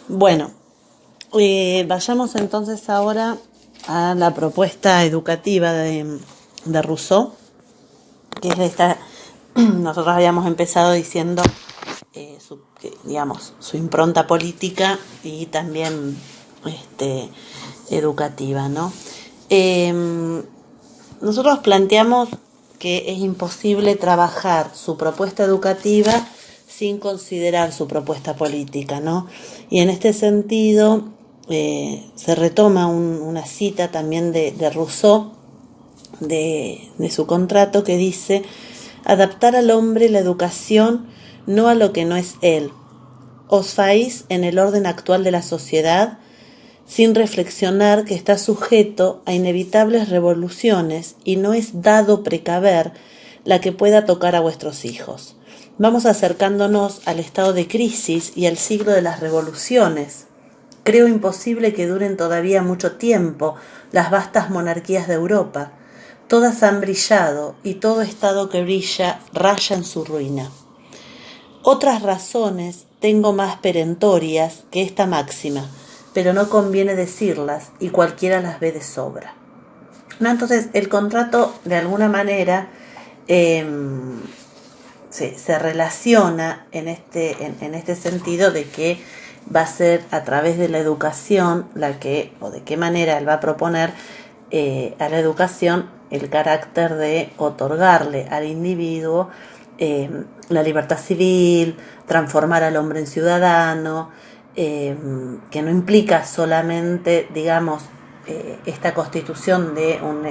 Bueno, vayamos entonces ahora a la propuesta educativa de Rousseau, que es esta. Nosotros habíamos empezado diciendo su impronta política y también educativa, ¿no? Nosotros planteamos que es imposible trabajar su propuesta educativa sin considerar su propuesta política, ¿no? Y en este sentido se retoma una cita también de Rousseau, de su contrato, que dice: adaptar al hombre la educación no a lo que no es él. Os faís en el orden actual de la sociedad sin reflexionar que está sujeto a inevitables revoluciones y no es dado precaver la que pueda tocar a vuestros hijos. Vamos acercándonos al estado de crisis y al siglo de las revoluciones. Creo imposible que duren todavía mucho tiempo las vastas monarquías de Europa. Todas han brillado y todo estado que brilla raya en su ruina. Otras razones tengo más perentorias que esta máxima, pero no conviene decirlas y cualquiera las ve de sobra. ¿No? Entonces el contrato de alguna manera se relaciona en este sentido de que va a ser a través de la educación o de qué manera él va a proponer a la educación el carácter de otorgarle al individuo la libertad civil, transformar al hombre en ciudadano, que no implica solamente, digamos, esta constitución de un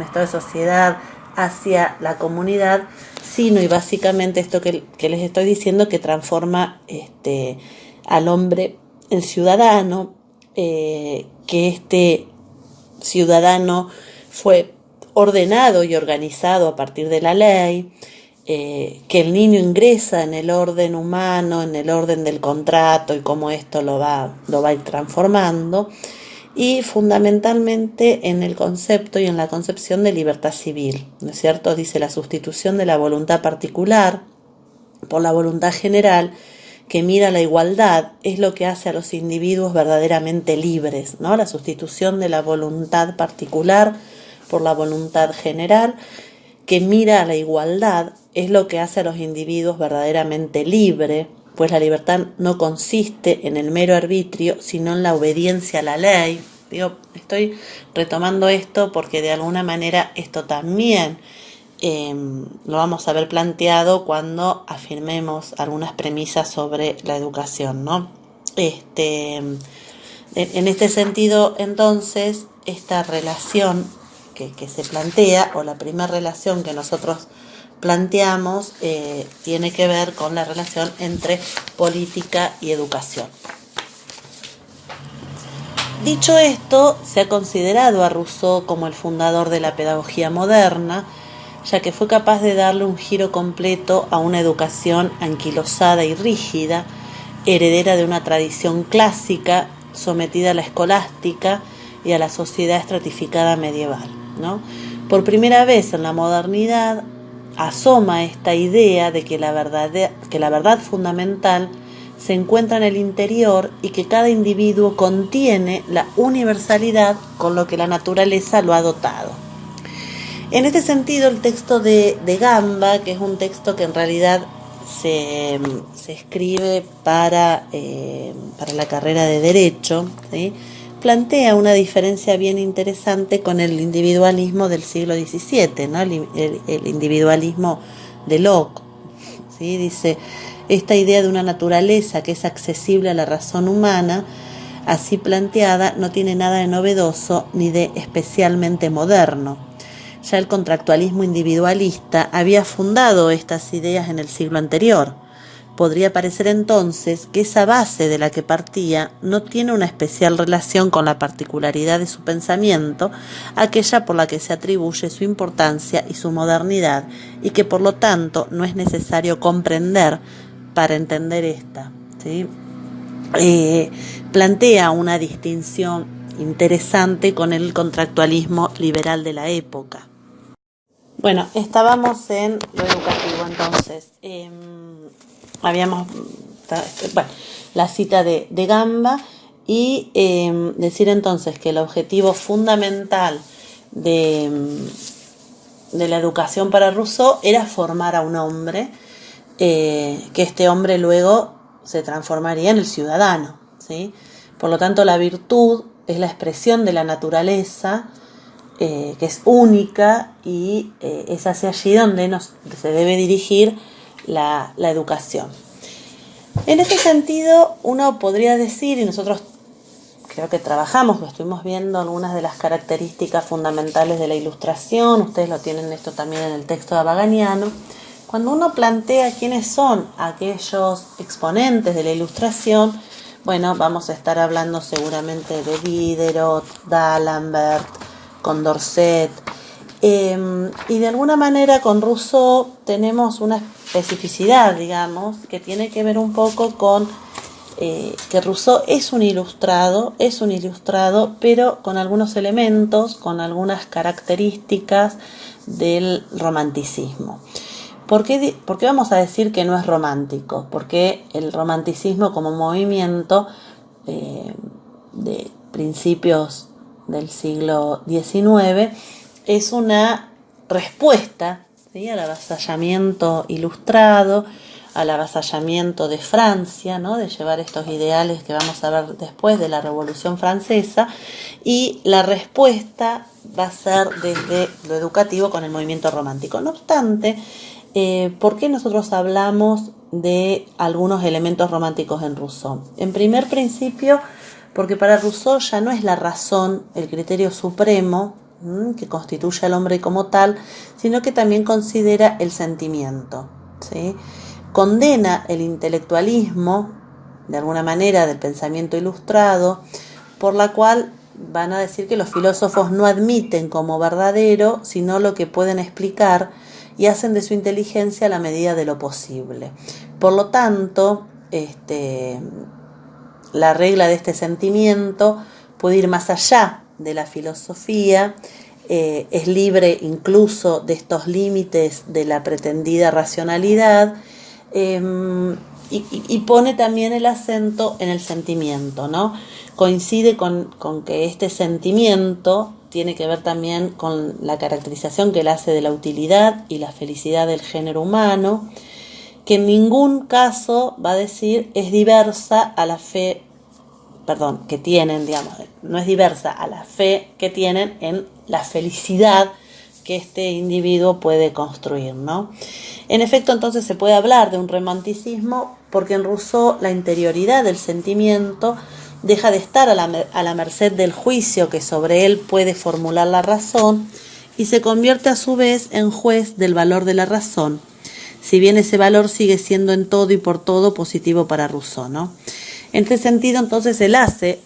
estado de sociedad hacia la comunidad, sino y básicamente esto que les estoy diciendo, que transforma al hombre en ciudadano, que este ciudadano fue ordenado y organizado a partir de la ley, que el niño ingresa en el orden humano, en el orden del contrato y cómo esto lo va a ir transformando, y fundamentalmente en el concepto y en la concepción de libertad civil, ¿no es cierto? Dice: la sustitución de la voluntad particular por la voluntad general, que mira la igualdad, es lo que hace a los individuos verdaderamente libres, ¿no? La sustitución de la voluntad particular por la voluntad general, que mira a la igualdad, es lo que hace a los individuos verdaderamente libres, pues la libertad no consiste en el mero arbitrio, sino en la obediencia a la ley. Estoy retomando esto porque de alguna manera esto también lo vamos a ver planteado cuando afirmemos algunas premisas sobre la educación, ¿no? En este sentido, entonces, esta relación que se plantea, o la primera relación que nosotros planteamos, tiene que ver con la relación entre política y educación. Dicho esto, se ha considerado a Rousseau como el fundador de la pedagogía moderna, ya que fue capaz de darle un giro completo a una educación anquilosada y rígida, heredera de una tradición clásica, sometida a la escolástica y a la sociedad estratificada medieval, ¿no? Por primera vez en la modernidad asoma esta idea de que la verdad fundamental se encuentra en el interior y que cada individuo contiene la universalidad con lo que la naturaleza lo ha dotado. En este sentido, el texto de Gamba, que es un texto que en realidad se escribe para la carrera de Derecho, ¿sí?, plantea una diferencia bien interesante con el individualismo del siglo XVII, ¿no? El individualismo de Locke, ¿sí? Dice: esta idea de una naturaleza que es accesible a la razón humana, así planteada, no tiene nada de novedoso ni de especialmente moderno. Ya el contractualismo individualista había fundado estas ideas en el siglo anterior. Podría parecer entonces que esa base de la que partía no tiene una especial relación con la particularidad de su pensamiento, aquella por la que se atribuye su importancia y su modernidad, y que por lo tanto no es necesario comprender para entender esta, ¿sí? Plantea una distinción interesante con el contractualismo liberal de la época. Bueno, estábamos en lo educativo entonces. Habíamos bueno, la cita de Gamba, y decir entonces que el objetivo fundamental de la educación para Rousseau era formar a un hombre, que este hombre luego se transformaría en el ciudadano, ¿sí? Por lo tanto, la virtud es la expresión de la naturaleza, que es única, y es hacia allí donde se debe dirigir la educación. En este sentido, uno podría decir, y nosotros creo que trabajamos, lo estuvimos viendo algunas de las características fundamentales de la ilustración, ustedes lo tienen esto también en el texto de Abaganiano, cuando uno plantea quiénes son aquellos exponentes de la ilustración, bueno, vamos a estar hablando seguramente de Diderot, d'Alembert, Condorcet, y de alguna manera con Rousseau tenemos una especificidad, digamos, que tiene que ver un poco con que Rousseau es un ilustrado, pero con algunos elementos, con algunas características del romanticismo. ¿Por qué vamos a decir que no es romántico? Porque el romanticismo como movimiento de principios del siglo XIX es una respuesta, ¿sí?, al avasallamiento ilustrado, al avasallamiento de Francia, ¿no?, de llevar estos ideales que vamos a ver después de la Revolución Francesa, y la respuesta va a ser desde lo educativo con el movimiento romántico. No obstante, ¿por qué nosotros hablamos de algunos elementos románticos en Rousseau? En primer principio, porque para Rousseau ya no es la razón el criterio supremo que constituye al hombre como tal, sino que también considera el sentimiento, ¿sí? Condena el intelectualismo, de alguna manera, del pensamiento ilustrado, por la cual van a decir que los filósofos no admiten como verdadero sino lo que pueden explicar, y hacen de su inteligencia la medida de lo posible. Por lo tanto, la regla de este sentimiento puede ir más allá de la filosofía, es libre incluso de estos límites de la pretendida racionalidad, y pone también el acento en el sentimiento, ¿no? Coincide con que este sentimiento tiene que ver también con la caracterización que él hace de la utilidad y la felicidad del género humano, que en ningún caso, va a decir, es diversa a la fe, que tienen, digamos, no es diversa a la fe que tienen en la felicidad que este individuo puede construir, ¿no? En efecto, entonces se puede hablar de un romanticismo porque en Rousseau la interioridad del sentimiento deja de estar a la merced del juicio que sobre él puede formular la razón, y se convierte a su vez en juez del valor de la razón, si bien ese valor sigue siendo en todo y por todo positivo para Rousseau, ¿no? En este sentido, entonces, él hace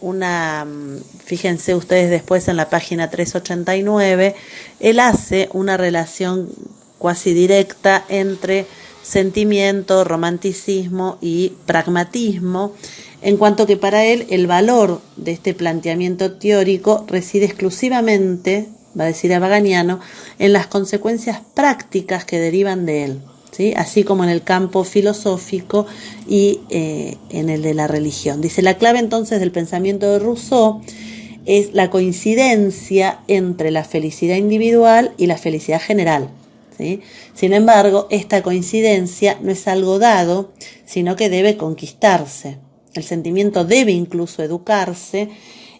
fíjense ustedes después en la página 389, él hace una relación cuasi directa entre sentimiento, romanticismo y pragmatismo, en cuanto que para él el valor de este planteamiento teórico reside exclusivamente, va a decir Abaganiano, en las consecuencias prácticas que derivan de él, ¿sí?, así como en el campo filosófico y en el de la religión. Dice, la clave entonces del pensamiento de Rousseau es la coincidencia entre la felicidad individual y la felicidad general, ¿sí? Sin embargo, esta coincidencia no es algo dado, sino que debe conquistarse. El sentimiento debe incluso educarse,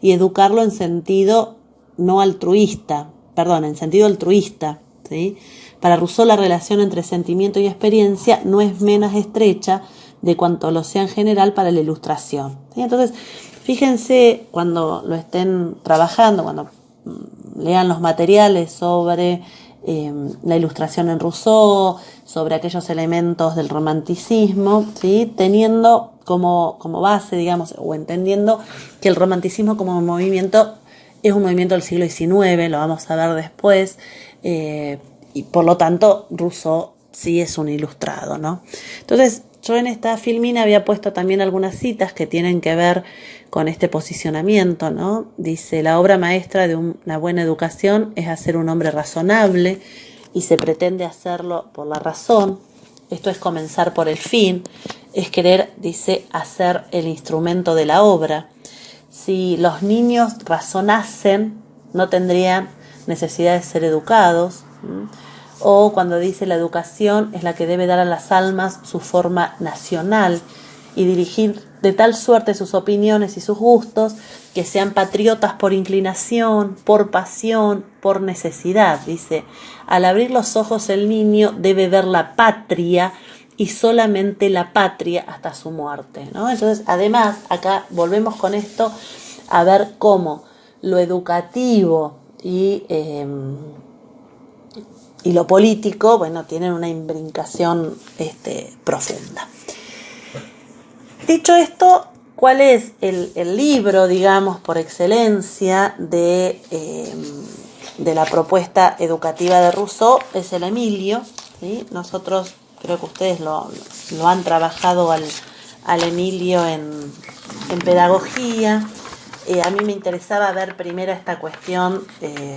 y educarlo en sentido en sentido altruista, ¿sí? Para Rousseau la relación entre sentimiento y experiencia no es menos estrecha de cuanto lo sea en general para la ilustración, ¿sí? Entonces, fíjense cuando lo estén trabajando, cuando lean los materiales sobre la ilustración en Rousseau, sobre aquellos elementos del romanticismo, ¿sí?, teniendo como base, digamos, o entendiendo que el romanticismo como movimiento es un movimiento del siglo XIX, lo vamos a ver después, y por lo tanto Rousseau sí es un ilustrado, ¿no? Entonces, yo en esta filmina había puesto también algunas citas que tienen que ver con este posicionamiento, ¿no? Dice, la obra maestra de una buena educación es hacer un hombre razonable, y se pretende hacerlo por la razón. esto es comenzar por el fin, es querer, dice, hacer el instrumento de la obra. Si los niños razonasen, no tendrían necesidad de ser educados. O cuando dice la educación es la que debe dar a las almas su forma nacional y dirigir de tal suerte sus opiniones y sus gustos que sean patriotas por inclinación, por pasión, por necesidad. Dice, al abrir los ojos el niño debe ver la patria y solamente la patria hasta su muerte, ¿no? Entonces, además, acá volvemos con esto a ver cómo lo educativo y lo político, bueno, tienen una imbricación profunda. Dicho esto, ¿cuál es el libro, digamos, por excelencia de la propuesta educativa de Rousseau? Es el Emilio, ¿sí? Nosotros, creo que ustedes lo han trabajado al Emilio en pedagogía. A mí me interesaba ver primero esta cuestión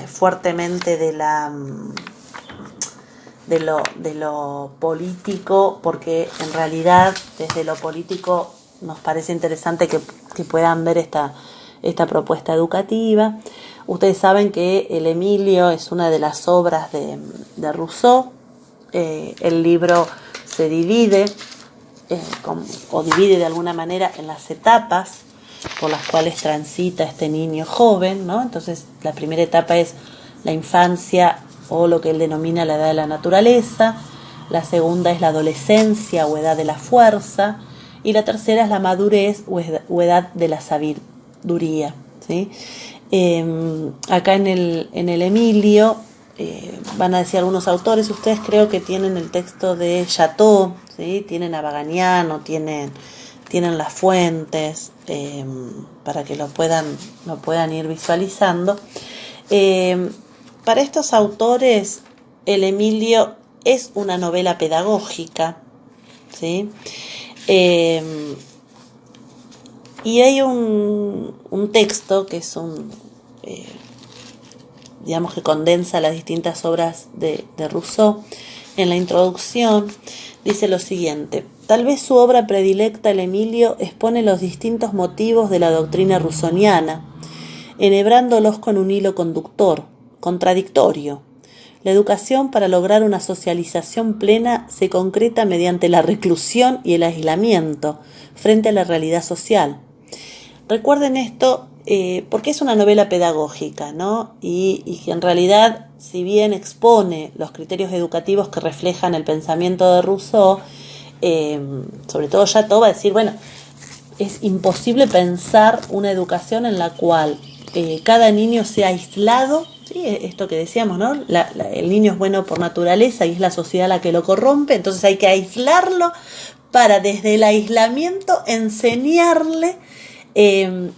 fuertemente de lo político, porque en realidad desde lo político nos parece interesante que puedan ver esta propuesta educativa. Ustedes saben que el Emilio es una de las obras de Rousseau. El libro se divide o divide de alguna manera en las etapas por las cuales transita este niño joven, ¿no? Entonces la primera etapa es la infancia, o lo que él denomina la edad de la naturaleza. La segunda es la adolescencia o edad de la fuerza, y la tercera es la madurez o edad de la sabiduría, ¿sí? Acá en el Emilio van a decir algunos autores, ustedes creo que tienen el texto de Chateau, ¿sí? Tienen a Bagañano, tienen las fuentes para que lo puedan ir visualizando. Para estos autores, el Emilio es una novela pedagógica, ¿sí? Y hay un texto que es digamos que condensa las distintas obras de Rousseau. En la introducción dice lo siguiente: tal vez su obra predilecta, el Emilio, expone los distintos motivos de la doctrina rousseauiana, enhebrándolos con un hilo conductor, contradictorio. La educación para lograr una socialización plena se concreta mediante la reclusión y el aislamiento frente a la realidad social. Recuerden esto porque es una novela pedagógica, ¿no? Y que en realidad, si bien expone los criterios educativos que reflejan el pensamiento de Rousseau, sobre todo Chateau va a decir, bueno, es imposible pensar una educación en la cual cada niño sea aislado, ¿sí? Esto que decíamos, ¿no? El niño es bueno por naturaleza y es la sociedad la que lo corrompe, entonces hay que aislarlo para desde el aislamiento enseñarle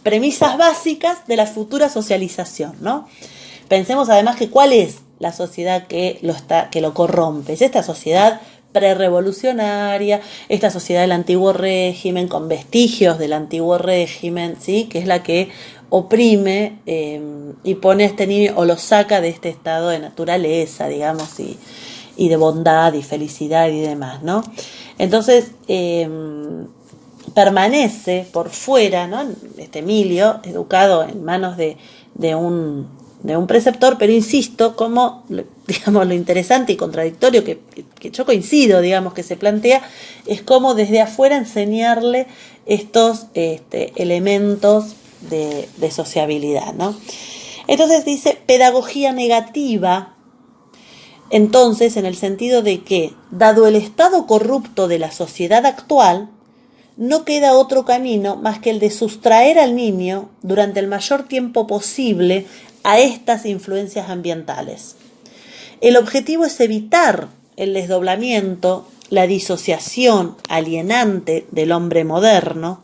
premisas básicas de la futura socialización, ¿no? Pensemos además que cuál es la sociedad que lo corrompe. Es esta sociedad prerrevolucionaria, esta sociedad del antiguo régimen, con vestigios del antiguo régimen, ¿sí? Que es la que oprime y pone a este niño o lo saca de este estado de naturaleza, digamos, y de bondad y felicidad y demás, ¿no? Entonces permanece por fuera, ¿no? Este Emilio, educado en manos de un preceptor, pero insisto, como, digamos, lo interesante y contradictorio que yo coincido, digamos, que se plantea, es cómo desde afuera enseñarle estos elementos de sociabilidad, ¿no? Entonces dice pedagogía negativa, entonces, en el sentido de que, dado el estado corrupto de la sociedad actual, no queda otro camino más que el de sustraer al niño durante el mayor tiempo posible a estas influencias ambientales. El objetivo es evitar el desdoblamiento, la disociación alienante del hombre moderno,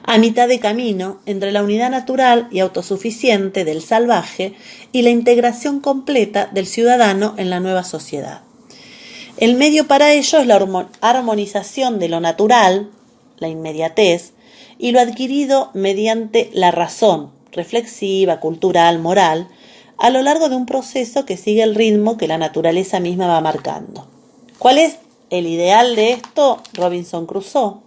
a mitad de camino entre la unidad natural y autosuficiente del salvaje y la integración completa del ciudadano en la nueva sociedad. El medio para ello es la armonización de lo natural, la inmediatez, y lo adquirido mediante la razón reflexiva, cultural, moral, a lo largo de un proceso que sigue el ritmo que la naturaleza misma va marcando. ¿Cuál es el ideal de esto, Robinson Crusoe,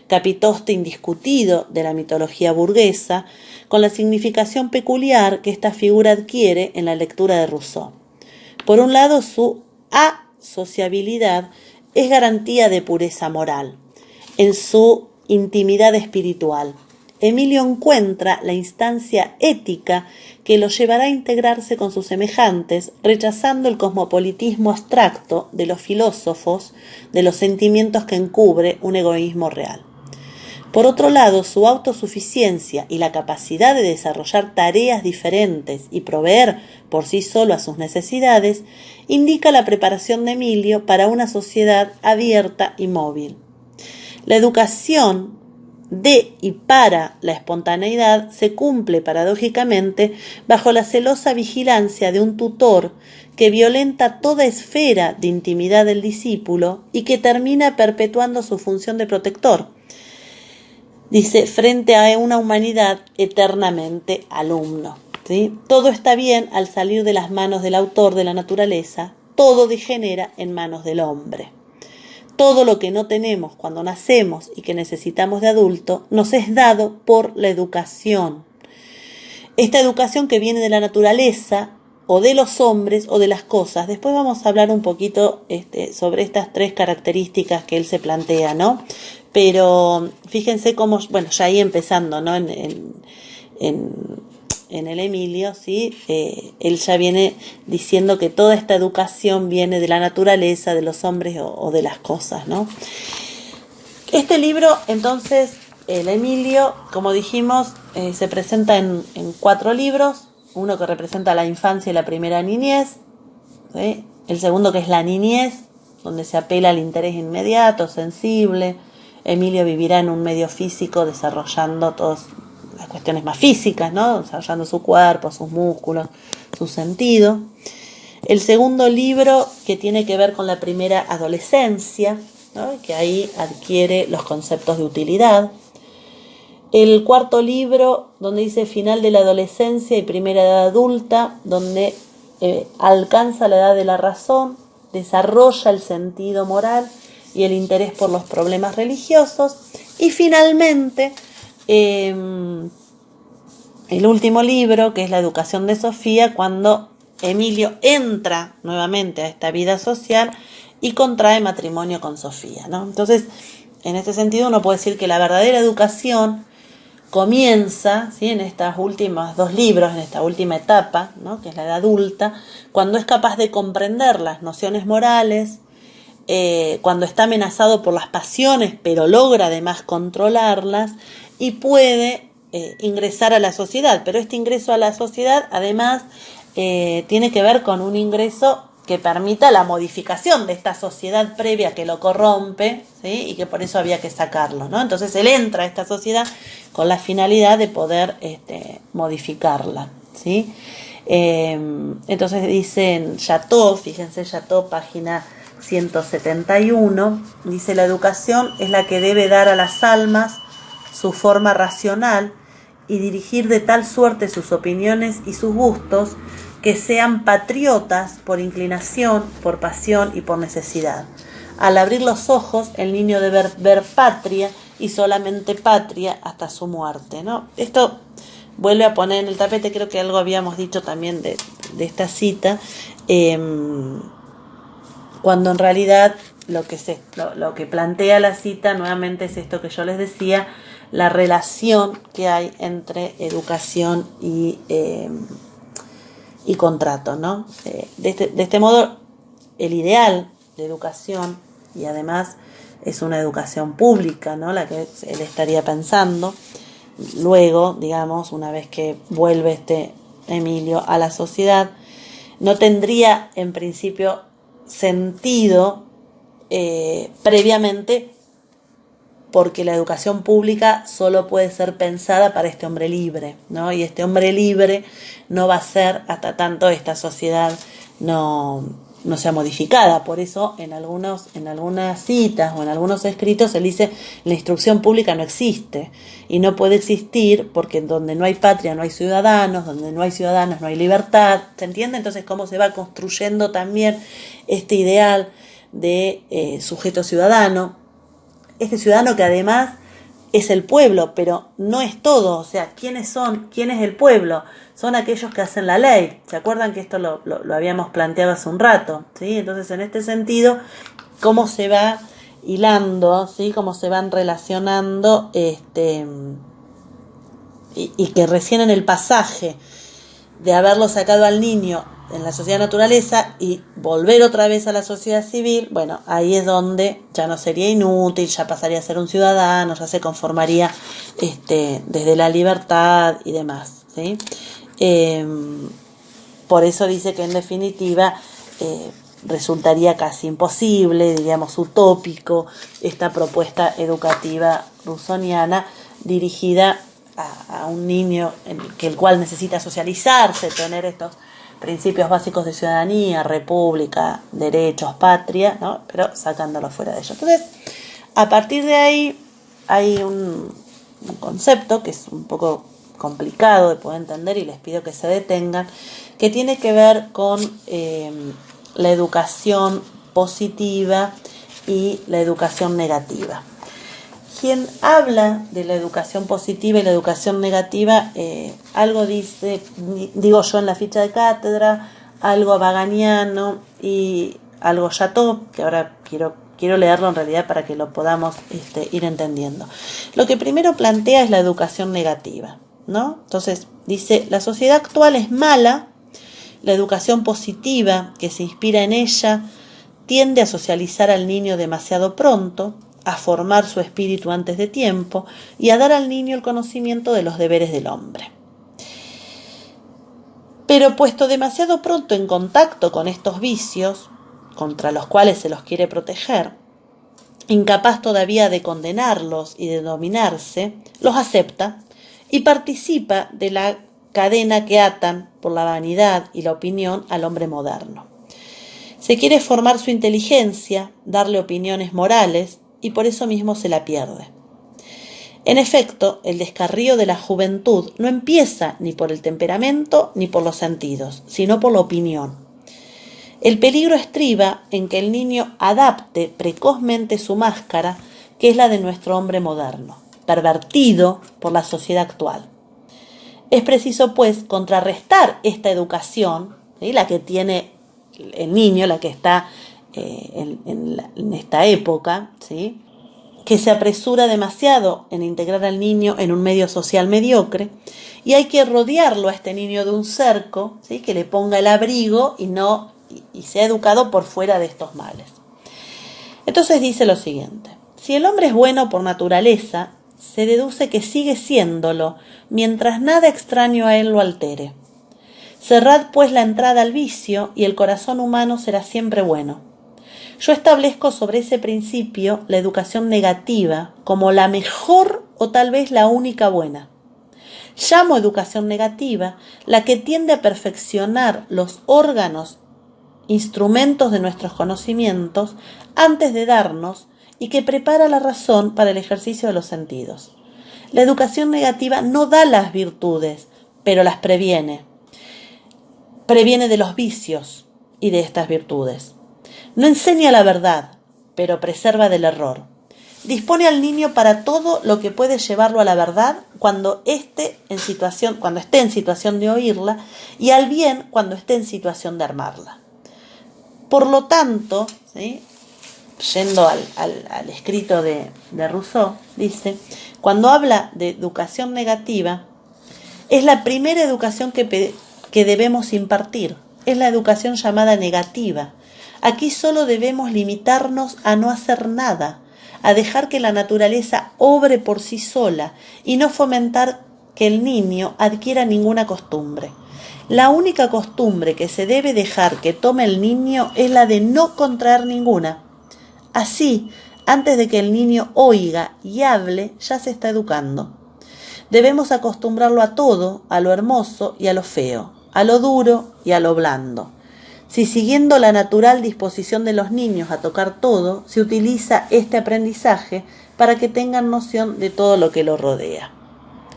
capitoste indiscutido de la mitología burguesa, con la significación peculiar que esta figura adquiere en la lectura de Rousseau. Por un lado, su asociabilidad es garantía de pureza moral. En su intimidad espiritual, Emilio encuentra la instancia ética que lo llevará a integrarse con sus semejantes, rechazando el cosmopolitismo abstracto de los filósofos de los sentimientos que encubre un egoísmo real. Por otro lado, su autosuficiencia y la capacidad de desarrollar tareas diferentes y proveer por sí solo a sus necesidades indica la preparación de Emilio para una sociedad abierta y móvil. La educación de y para la espontaneidad se cumple paradójicamente bajo la celosa vigilancia de un tutor que violenta toda esfera de intimidad del discípulo y que termina perpetuando su función de protector. Dice, frente a una humanidad eternamente alumno. ¿Sí? Todo está bien al salir de las manos del autor de la naturaleza, todo degenera en manos del hombre. Todo lo que no tenemos cuando nacemos y que necesitamos de adulto nos es dado por la educación. Esta educación que viene de la naturaleza o de los hombres o de las cosas. Después vamos a hablar un poquito sobre estas tres características que él se plantea, ¿no? Pero fíjense cómo, bueno, ya ahí empezando, ¿no? En el Emilio, ¿sí? Él ya viene diciendo que toda esta educación viene de la naturaleza, de los hombres o de las cosas, ¿no? Este libro, entonces, el Emilio, como dijimos, se presenta en 4 libros. Uno que representa la infancia y la primera niñez, ¿sí? El segundo que es la niñez, donde se apela al interés inmediato, sensible. Emilio vivirá en un medio físico desarrollando todas las cuestiones más físicas, ¿no? Desarrollando su cuerpo, sus músculos, su sentido. El segundo libro que tiene que ver con la primera adolescencia, ¿no? Que ahí adquiere los conceptos de utilidad. El cuarto libro, donde dice final de la adolescencia y primera edad adulta, donde alcanza la edad de la razón, desarrolla el sentido moral y el interés por los problemas religiosos. Y finalmente, el último libro, que es La educación de Sofía, cuando Emilio entra nuevamente a esta vida social y contrae matrimonio con Sofía, ¿no? Entonces, en este sentido, uno puede decir que la verdadera educación comienza, ¿sí? En estos últimos 2 libros, en esta última etapa, ¿no? Que es la edad adulta, cuando es capaz de comprender las nociones morales, cuando está amenazado por las pasiones, pero logra además controlarlas y puede ingresar a la sociedad. Pero este ingreso a la sociedad además tiene que ver con un ingreso que permita la modificación de esta sociedad previa que lo corrompe, ¿sí? Y que por eso había que sacarlo, ¿no? Entonces él entra a esta sociedad con la finalidad de poder modificarla, ¿sí? Entonces dicen Chateau, fíjense Chateau, página 171, dice: la educación es la que debe dar a las almas su forma racional y dirigir de tal suerte sus opiniones y sus gustos que sean patriotas por inclinación, por pasión y por necesidad. Al abrir los ojos, el niño debe ver patria y solamente patria hasta su muerte, ¿no? Esto vuelve a poner en el tapete, creo que algo habíamos dicho también de esta cita, cuando en realidad lo que plantea la cita nuevamente es esto que yo les decía, la relación que hay entre educación y contrato, ¿no? De este modo, el ideal de educación, y además es una educación pública, ¿no? La que él estaría pensando, luego, digamos, una vez que vuelve Emilio a la sociedad, no tendría en principio sentido previamente, porque la educación pública solo puede ser pensada para este hombre libre, ¿no? Y este hombre libre no va a ser hasta tanto esta sociedad no sea modificada. Por eso en algunas citas o en algunos escritos él dice: la instrucción pública no existe y no puede existir porque donde no hay patria no hay ciudadanos, donde no hay ciudadanos no hay libertad. ¿Se entiende? Entonces cómo se va construyendo también este ideal de sujeto ciudadano. Este ciudadano que además es el pueblo, pero no es todo. O sea, ¿quiénes son? ¿Quién es el pueblo? Son aquellos que hacen la ley. ¿Se acuerdan que esto lo habíamos planteado hace un rato? ¿Sí? Entonces, en este sentido, cómo se va hilando, ¿sí? Cómo se van relacionando, y que recién en el pasaje de haberlo sacado al niño en la sociedad naturaleza y volver otra vez a la sociedad civil, bueno, ahí es donde ya no sería inútil, ya pasaría a ser un ciudadano, ya se conformaría desde la libertad y demás, ¿sí? Por eso dice que en definitiva resultaría casi imposible, diríamos utópico, esta propuesta educativa rusoniana dirigida a un niño el cual necesita socializarse, tener estos principios básicos de ciudadanía, república, derechos, patria, ¿no? Pero sacándolo fuera de ello. Entonces, a partir de ahí hay un concepto que es un poco complicado de poder entender y les pido que se detengan, que tiene que ver con la educación positiva y la educación negativa. Quien habla de la educación positiva y la educación negativa, algo dice, digo yo en la ficha de cátedra, algo Baganiano y algo Chateau, que ahora quiero leerlo en realidad para que lo podamos ir entendiendo. Lo que primero plantea es la educación negativa, ¿no? Entonces dice, la sociedad actual es mala, la educación positiva que se inspira en ella tiende a socializar al niño demasiado pronto, a formar su espíritu antes de tiempo y a dar al niño el conocimiento de los deberes del hombre. Pero puesto demasiado pronto en contacto con estos vicios, contra los cuales se los quiere proteger, incapaz todavía de condenarlos y de dominarse, los acepta y participa de la cadena que atan por la vanidad y la opinión al hombre moderno. Se quiere formar su inteligencia, darle opiniones morales, y por eso mismo se la pierde. En efecto, el descarrío de la juventud no empieza ni por el temperamento ni por los sentidos, sino por la opinión. El peligro estriba en que el niño adapte precozmente su máscara, que es la de nuestro hombre moderno, pervertido por la sociedad actual. Es preciso, pues, contrarrestar esta educación, ¿sí? La que tiene el niño, la que está en esta época, ¿sí? Que se apresura demasiado en integrar al niño en un medio social mediocre, y hay que rodearlo a este niño de un cerco, ¿sí? Que le ponga el abrigo y sea educado por fuera de estos males. Entonces dice lo siguiente: si el hombre es bueno por naturaleza, se deduce que sigue siéndolo mientras nada extraño a él lo altere. Cerrad pues la entrada al vicio y el corazón humano será siempre bueno. Yo establezco sobre ese principio la educación negativa como la mejor o tal vez la única buena. Llamo educación negativa la que tiende a perfeccionar los órganos, instrumentos de nuestros conocimientos antes de darnos y que prepara la razón para el ejercicio de los sentidos. La educación negativa no da las virtudes, pero las previene. Previene de los vicios y de estas virtudes. No enseña la verdad, pero preserva del error. Dispone al niño para todo lo que puede llevarlo a la verdad cuando esté en situación de oírla, y al bien cuando esté en situación de armarla. Por lo tanto, ¿sí? Yendo al escrito de Rousseau, dice, cuando habla de educación negativa, es la primera educación que debemos impartir, es la educación llamada negativa. Aquí solo debemos limitarnos a no hacer nada, a dejar que la naturaleza obre por sí sola y no fomentar que el niño adquiera ninguna costumbre. La única costumbre que se debe dejar que tome el niño es la de no contraer ninguna. Así, antes de que el niño oiga y hable, ya se está educando. Debemos acostumbrarlo a todo, a lo hermoso y a lo feo, a lo duro y a lo blando. Si siguiendo la natural disposición de los niños a tocar todo, se utiliza este aprendizaje para que tengan noción de todo lo que lo rodea.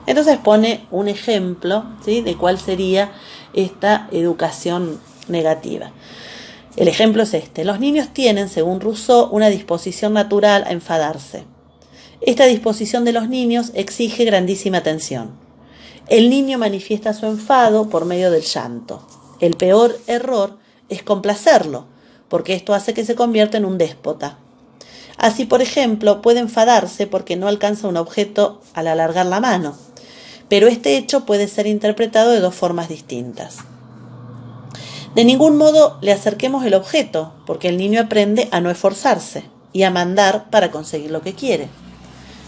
Entonces pone un ejemplo, ¿sí? De cuál sería esta educación negativa. El ejemplo es este. Los niños tienen, según Rousseau, una disposición natural a enfadarse. Esta disposición de los niños exige grandísima atención. El niño manifiesta su enfado por medio del llanto. El peor error es complacerlo, porque esto hace que se convierta en un déspota. Así, por ejemplo, puede enfadarse porque no alcanza un objeto al alargar la mano, pero este hecho puede ser interpretado de dos formas distintas. De ningún modo le acerquemos el objeto, porque el niño aprende a no esforzarse y a mandar para conseguir lo que quiere.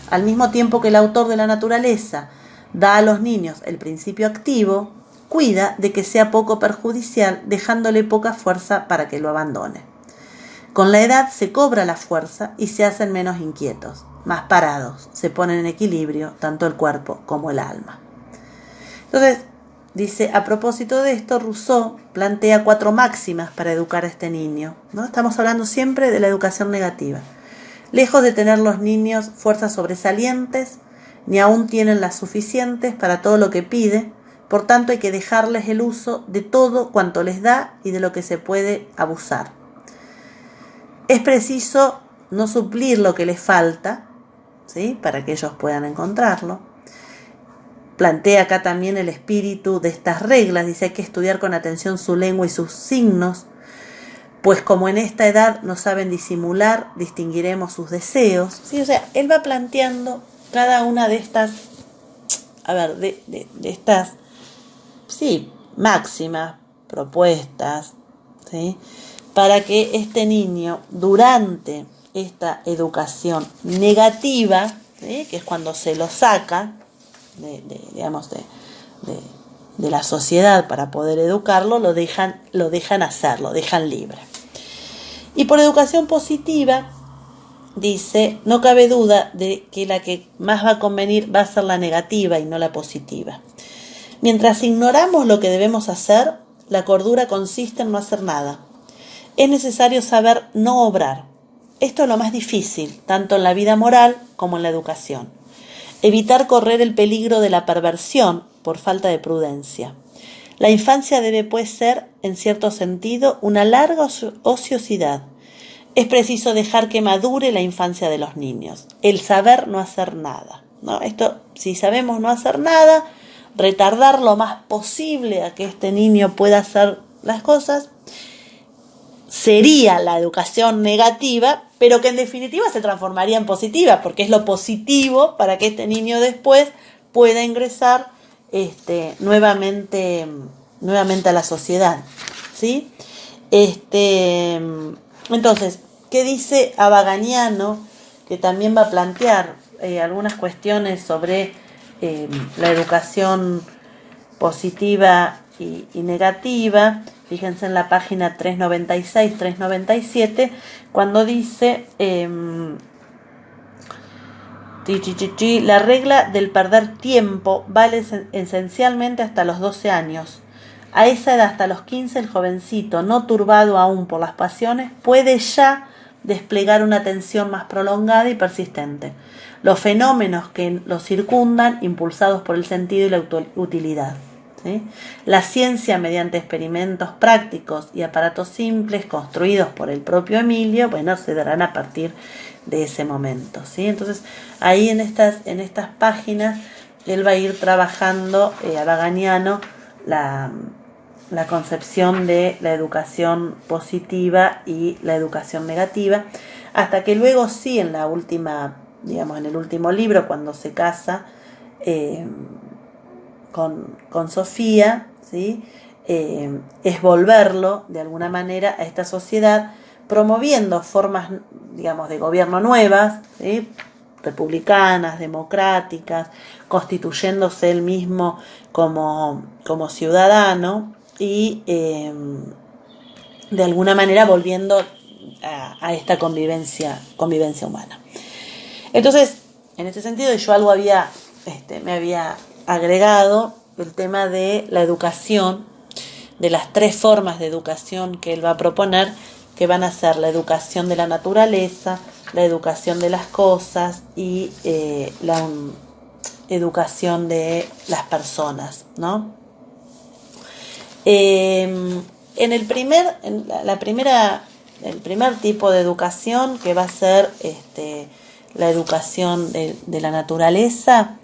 Al mismo tiempo que el autor de la naturaleza da a los niños el principio activo, cuida de que sea poco perjudicial, dejándole poca fuerza para que lo abandone. Con la edad se cobra la fuerza y se hacen menos inquietos, más parados, se ponen en equilibrio tanto el cuerpo como el alma. Entonces, dice, a propósito de esto, Rousseau plantea 4 máximas para educar a este niño, ¿no? Estamos hablando siempre de la educación negativa. Lejos de tener los niños fuerzas sobresalientes, ni aún tienen las suficientes para todo lo que pide, por tanto hay que dejarles el uso de todo cuanto les da y de lo que se puede abusar. Es preciso no suplir lo que les falta, ¿sí?, para que ellos puedan encontrarlo. Plantea acá también el espíritu de estas reglas. Dice, hay que estudiar con atención su lengua y sus signos, pues como en esta edad no saben disimular, distinguiremos sus deseos. ¿Sí? O sea, él va planteando cada una de estas, de estas, sí, máximas, propuestas, ¿sí?, para que este niño, durante esta educación negativa, ¿sí?, que es cuando se lo saca de la sociedad para poder educarlo, lo dejan hacer, lo dejan libre. Y por educación positiva, dice, no cabe duda de que la que más va a convenir va a ser la negativa y no la positiva. Mientras ignoramos lo que debemos hacer, la cordura consiste en no hacer nada. Es necesario saber no obrar. Esto es lo más difícil, tanto en la vida moral como en la educación. Evitar correr el peligro de la perversión por falta de prudencia. La infancia debe, pues, ser, en cierto sentido, una larga ociosidad. Es preciso dejar que madure la infancia de los niños, el saber no hacer nada, ¿no? Esto, si sabemos no hacer nada, retardar lo más posible a que este niño pueda hacer las cosas, sería la educación negativa, pero que en definitiva se transformaría en positiva, porque es lo positivo para que este niño después pueda ingresar nuevamente a la sociedad, ¿sí? Entonces, ¿qué dice Abaganiano? Que también va a plantear algunas cuestiones sobre la educación positiva y negativa. Fíjense en la página 396, 397, cuando dice, la regla del perder tiempo vale esencialmente hasta los 12 años. A esa edad, hasta los 15, el jovencito, no turbado aún por las pasiones, puede ya desplegar una atención más prolongada y persistente. Los fenómenos que lo circundan, impulsados por el sentido y la utilidad. ¿Sí? La ciencia, mediante experimentos prácticos y aparatos simples construidos por el propio Emilio, se darán a partir de ese momento, ¿sí? Entonces, ahí en estas páginas, él va a ir trabajando, Abaganiano, la concepción de la educación positiva y la educación negativa, hasta que luego sí, en la última, en el último libro, cuando se casa con Sofía, ¿sí?, es volverlo de alguna manera a esta sociedad, promoviendo formas, de gobierno nuevas, ¿sí?, republicanas, democráticas, constituyéndose él mismo como ciudadano y de alguna manera volviendo a esta convivencia humana. Entonces, en este sentido, yo algo me había agregado el tema de la educación, de las 3 formas de educación que él va a proponer, que van a ser la educación de la naturaleza, la educación de las cosas y la educación de las personas, ¿no? el primer tipo de educación, que va a ser la educación de la naturaleza,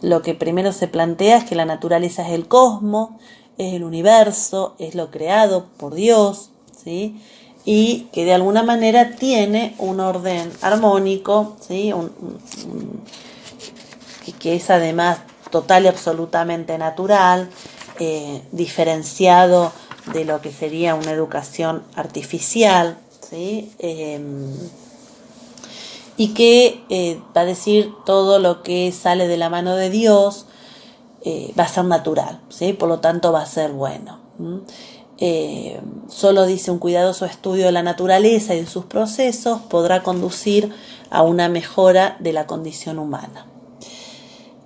lo que primero se plantea es que la naturaleza es el cosmos, es el universo, es lo creado por Dios, ¿sí? Y que de alguna manera tiene un orden armónico, ¿sí? Que es además total y absolutamente natural, diferenciado de lo que sería una educación artificial, ¿sí? Y que va a decir todo lo que sale de la mano de Dios va a ser natural, ¿sí? Por lo tanto va a ser bueno. Solo dice un cuidadoso estudio de la naturaleza y de sus procesos podrá conducir a una mejora de la condición humana.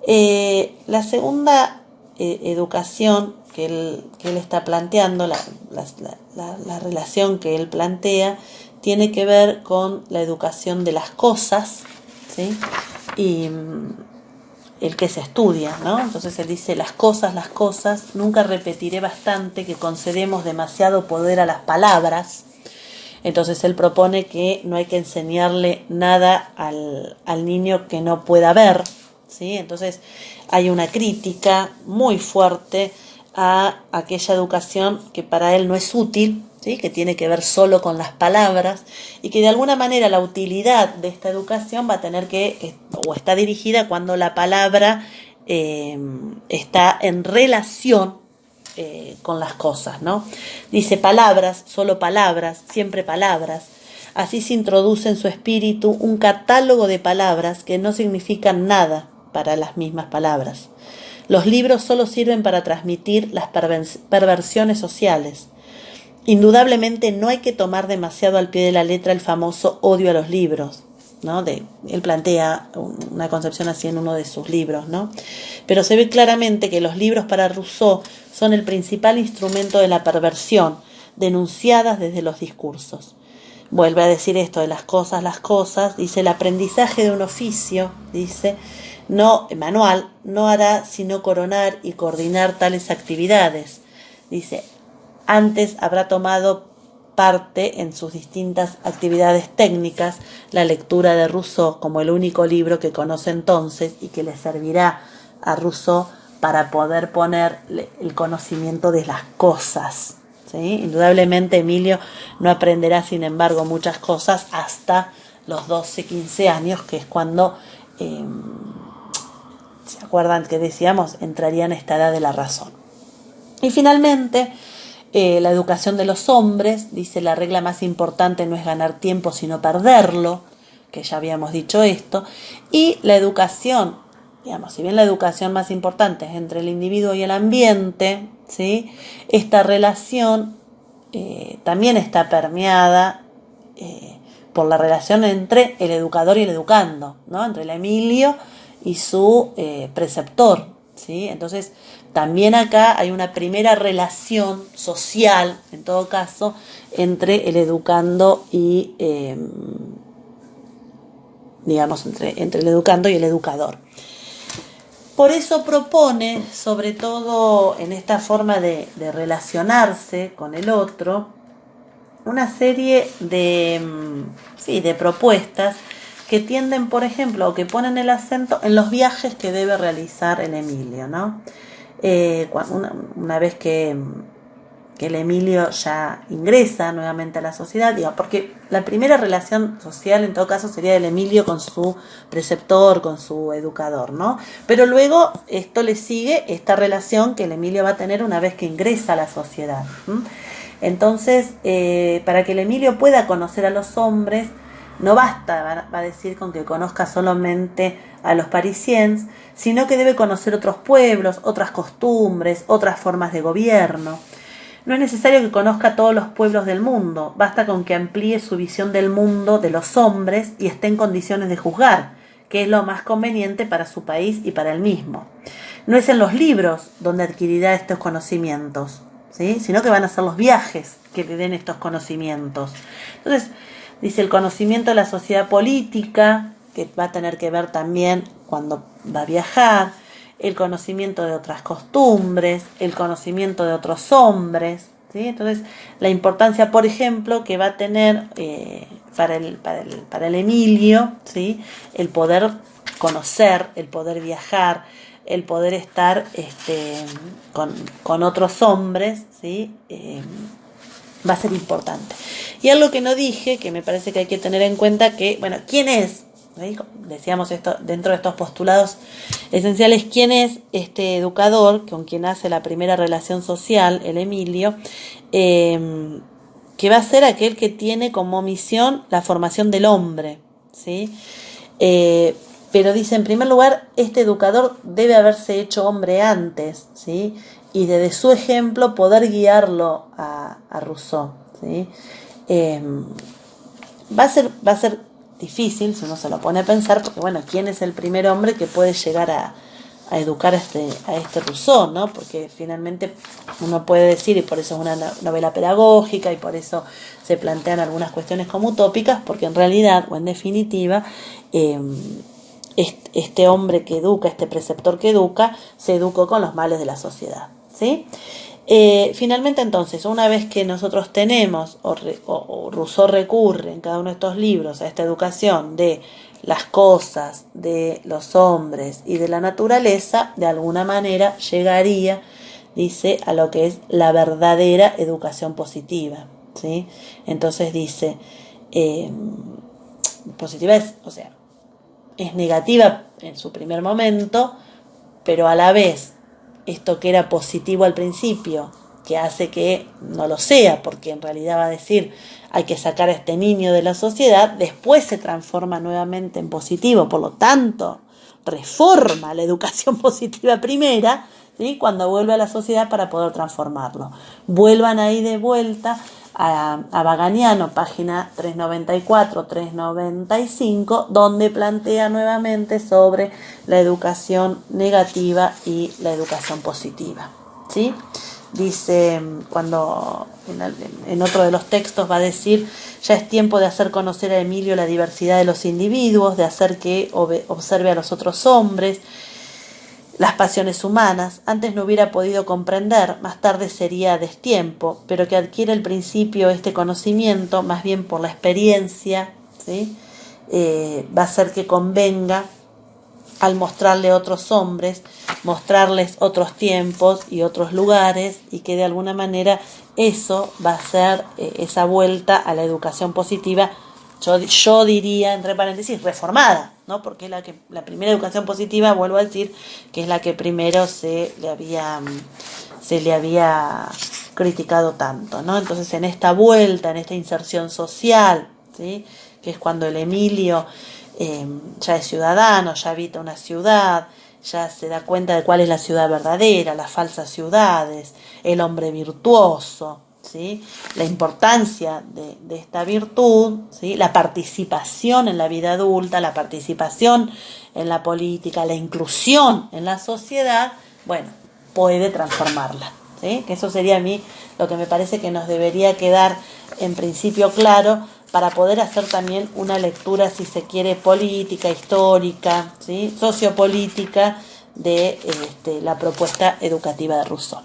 La segunda educación que él está planteando, la relación que él plantea, tiene que ver con la educación de las cosas, ¿sí? Y el que se estudia, ¿no? Entonces él dice, las cosas, nunca repetiré bastante que concedemos demasiado poder a las palabras. Entonces él propone que no hay que enseñarle nada al niño que no pueda ver, ¿sí? Entonces hay una crítica muy fuerte a aquella educación que para él no es útil, ¿sí? Que tiene que ver solo con las palabras y que de alguna manera la utilidad de esta educación va a tener que, o está dirigida cuando la palabra está en relación con las cosas, ¿no? Dice palabras, solo palabras, siempre palabras. Así se introduce en su espíritu un catálogo de palabras que no significan nada para las mismas palabras. Los libros solo sirven para transmitir las perversiones sociales. Indudablemente no hay que tomar demasiado al pie de la letra el famoso odio a los libros, ¿no? Él plantea una concepción así en uno de sus libros, ¿no? Pero se ve claramente que los libros para Rousseau son el principal instrumento de la perversión, denunciadas desde los discursos. Vuelve a decir esto de las cosas, dice, el aprendizaje de un oficio, dice, manual, no hará sino coronar y coordinar tales actividades. Dice, antes habrá tomado parte en sus distintas actividades técnicas la lectura de Rousseau como el único libro que conoce entonces y que le servirá a Rousseau para poder poner el conocimiento de las cosas, ¿sí? Indudablemente Emilio no aprenderá, sin embargo, muchas cosas hasta los 12, 15 años, que es cuando, ¿se acuerdan que decíamos? Entraría en esta edad de la razón. Y finalmente, la educación de los hombres, dice, la regla más importante no es ganar tiempo, sino perderlo, que ya habíamos dicho esto, y la educación, digamos, si bien la educación más importante es entre el individuo y el ambiente, ¿sí? Esta relación también está permeada por la relación entre el educador y el educando, ¿no? Entre el Emilio y su preceptor, ¿sí? Entonces, también acá hay una primera relación social, en todo caso, entre el educando y, digamos, entre el educando y el educador. Por eso propone, sobre todo en esta forma de relacionarse con el otro, una serie de propuestas que tienden, por ejemplo, o que ponen el acento en los viajes que debe realizar el Emilio, ¿no? Una vez que el Emilio ya ingresa nuevamente a la sociedad, digo, porque la primera relación social en todo caso sería el Emilio con su preceptor, con su educador, ¿no? Pero luego esto le sigue esta relación que el Emilio va a tener una vez que ingresa a la sociedad. Entonces, para que el Emilio pueda conocer a los hombres, no basta, va a decir, con que conozca solamente a los parisienses, sino que debe conocer otros pueblos, otras costumbres, otras formas de gobierno. No es necesario que conozca todos los pueblos del mundo, basta con que amplíe su visión del mundo, de los hombres, y esté en condiciones de juzgar, que es lo más conveniente para su país y para él mismo. No es en los libros donde adquirirá estos conocimientos, ¿sí? Sino que van a ser los viajes que le den estos conocimientos. Entonces, dice, el conocimiento de la sociedad política, que va a tener que ver también cuando va a viajar, el conocimiento de otras costumbres, el conocimiento de otros hombres, ¿sí? Entonces, la importancia, por ejemplo, que va a tener para el Emilio, ¿sí? El poder conocer, el poder viajar, el poder estar con otros hombres, ¿sí? Va a ser importante. Y algo que no dije, que me parece que hay que tener en cuenta, que, bueno, ¿quién es? ¿Sí? Decíamos esto dentro de estos postulados esenciales, ¿quién es este educador con quien hace la primera relación social, el Emilio? Que va a ser aquel que tiene como misión la formación del hombre, ¿sí? Pero dice, en primer lugar, este educador debe haberse hecho hombre antes, ¿sí? Y desde su ejemplo poder guiarlo a Rousseau, ¿sí? Va a ser difícil si uno se lo pone a pensar, porque bueno, ¿quién es el primer hombre que puede llegar a educar a este Rousseau, ¿no? Porque finalmente uno puede decir, y por eso es una novela pedagógica, y por eso se plantean algunas cuestiones como utópicas, porque en realidad, o en definitiva, este hombre que educa, este preceptor que educa, se educó con los males de la sociedad, ¿sí? Finalmente, entonces, una vez que nosotros tenemos, o Rousseau recurre en cada uno de estos libros a esta educación de las cosas, de los hombres y de la naturaleza, de alguna manera llegaría, dice, a lo que es la verdadera educación positiva, ¿sí? Entonces dice, positiva es, o sea, es negativa en su primer momento, pero a la vez esto que era positivo al principio, que hace que no lo sea, porque en realidad va a decir hay que sacar a este niño de la sociedad, después se transforma nuevamente en positivo, por lo tanto reforma la educación positiva primera, ¿sí? Cuando vuelve a la sociedad para poder transformarlo. Vuelvan ahí de vuelta a Baganiano, página 394, 395, donde plantea nuevamente sobre la educación negativa y la educación positiva, ¿sí? Dice, cuando en otro de los textos va a decir, ya es tiempo de hacer conocer a Emilio la diversidad de los individuos, de hacer que observe a los otros hombres, las pasiones humanas. Antes no hubiera podido comprender, más tarde sería destiempo, pero que adquiere al principio este conocimiento, más bien por la experiencia, ¿sí? Va a ser que convenga al mostrarle otros hombres, mostrarles otros tiempos y otros lugares, y que de alguna manera eso va a ser esa vuelta a la educación positiva, yo diría, entre paréntesis, reformada, ¿no? Porque la primera educación positiva, vuelvo a decir, que es la que primero se le había criticado tanto, ¿no? Entonces, en esta vuelta, en esta inserción social, ¿sí? Que es cuando el Emilio ya es ciudadano, ya habita una ciudad, ya se da cuenta de cuál es la ciudad verdadera, las falsas ciudades, el hombre virtuoso, ¿sí? La importancia de esta virtud, ¿sí? La participación en la vida adulta, la participación en la política, la inclusión en la sociedad, bueno, puede transformarla, ¿sí? Que eso sería a mí lo que me parece que nos debería quedar en principio claro, para poder hacer también una lectura, si se quiere, política, histórica, ¿sí? Sociopolítica de la propuesta educativa de Rousseau.